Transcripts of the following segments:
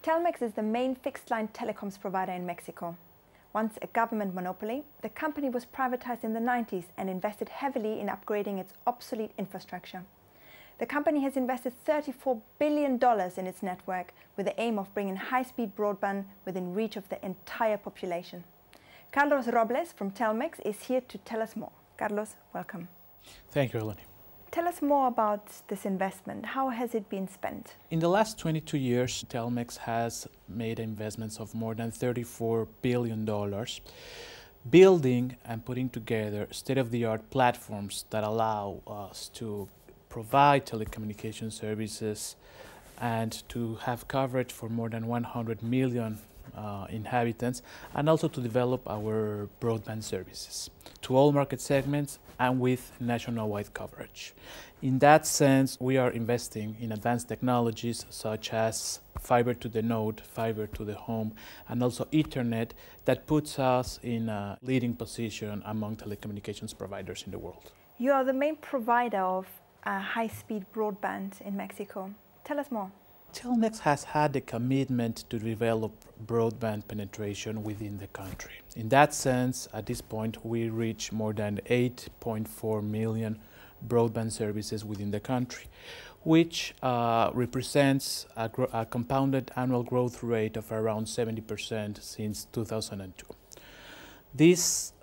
Telmex is the main fixed-line telecoms provider in Mexico. Once a government monopoly, the company was privatized in the 90s and invested heavily in upgrading its obsolete infrastructure. The company has invested $34 billion in its network with the aim of bringing high-speed broadband within reach of the entire population. Carlos Robles from Telmex is here to tell us more. Carlos, welcome. Thank you, Eleni. Tell us more about this investment. How has it been spent? In the last 22 years, Telmex has made investments of more than $34 billion, building and putting together state-of-the-art platforms that allow us to provide telecommunication services and to have coverage for more than 100 million inhabitants, and also to develop our broadband services to all market segments and with nationwide coverage. In that sense, we are investing in advanced technologies such as fiber to the node, fiber to the home, and also Ethernet that puts us in a leading position among telecommunications providers in the world. You are the main provider of high-speed broadband in Mexico. Tell us more. Telmex has had a commitment to develop broadband penetration within the country. In that sense, at this point, we reach more than 8.4 million broadband services within the country, which represents a compounded annual growth rate of around 70% since 2002. This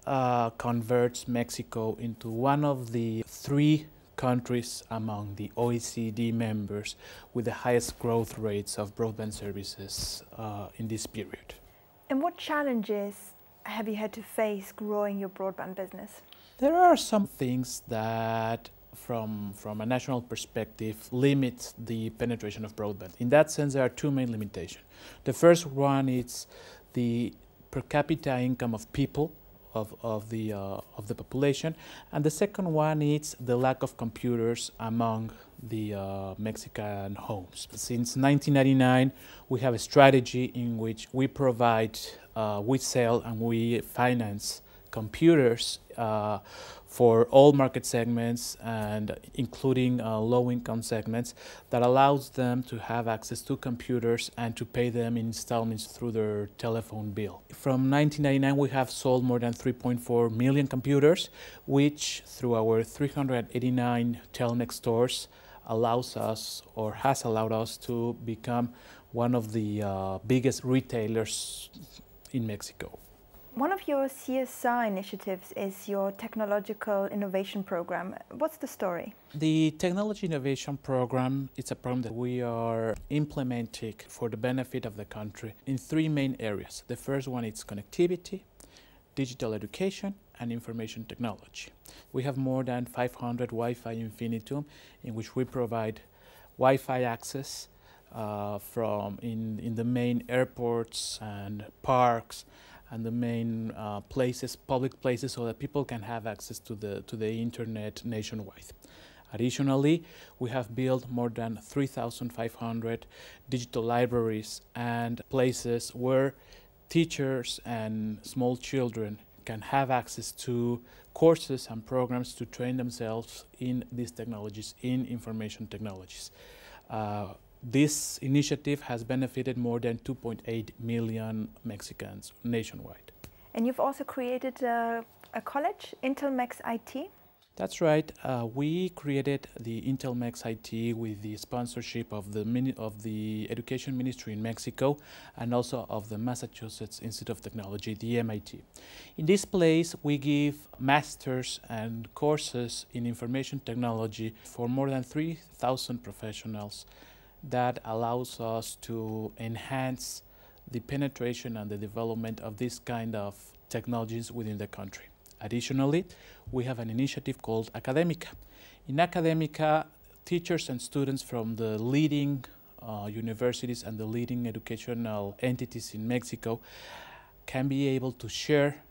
converts Mexico into one of the three countries among the OECD members with the highest growth rates of broadband services in this period. And what challenges have you had to face growing your broadband business? There are some things that from a national perspective limit the penetration of broadband. In that sense, there are two main limitations. The first one is the per capita income of people of the population, and the second one is the lack of computers among the Mexican homes. Since 1999, we have a strategy in which we provide, we sell and we finance computers for all market segments and including low-income segments that allows them to have access to computers and to pay them in installments through their telephone bill. From 1999, we have sold more than 3.4 million computers, which through our 389 Telmex stores allows us or has allowed us to become one of the biggest retailers in Mexico. One of your CSR initiatives is your Technological Innovation Program. What's the story? The Technology Innovation Program is a program that we are implementing for the benefit of the country in three main areas. The first one is connectivity, digital education, and information technology. We have more than 500 Wi-Fi infinitum in which we provide Wi-Fi access in the main airports and parks and the main public places, so that people can have access to the internet nationwide. Additionally, we have built more than 3,500 digital libraries and places where teachers and small children can have access to courses and programs to train themselves in these technologies, in information technologies. This initiative has benefited more than 2.8 million Mexicans nationwide. And you've also created a college, Telmex IT? That's right. We created the Telmex IT with the sponsorship of the Education Ministry in Mexico and also of the Massachusetts Institute of Technology, the MIT. In this place, we give masters and courses in information technology for more than 3,000 professionals. That allows us to enhance the penetration and the development of this kind of technologies within the country. Additionally, we have an initiative called Academica. In Academica, teachers and students from the leading universities and the leading educational entities in Mexico can be able to share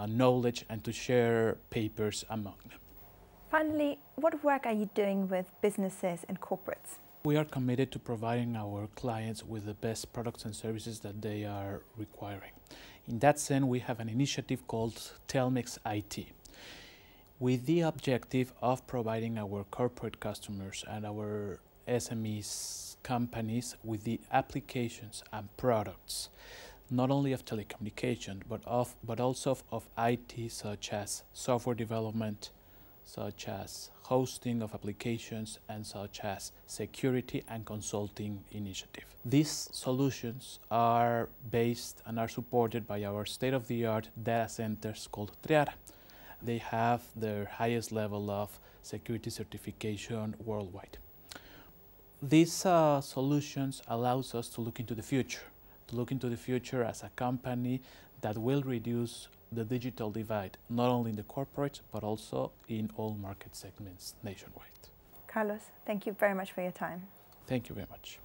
knowledge and to share papers among them. Finally, what work are you doing with businesses and corporates? We are committed to providing our clients with the best products and services that they are requiring. In that sense, we have an initiative called Telmex IT, with the objective of providing our corporate customers and our SMEs companies with the applications and products, not only of telecommunication, but also of IT, such as software development, such as hosting of applications, and such as security and consulting initiative. These solutions are based and are supported by our state-of-the-art data centers called Triara. They have their highest level of security certification worldwide. These solutions allows us to look into the future, as a company that will reduce the digital divide, not only in the corporate, but also in all market segments nationwide. Carlos, thank you very much for your time. Thank you very much.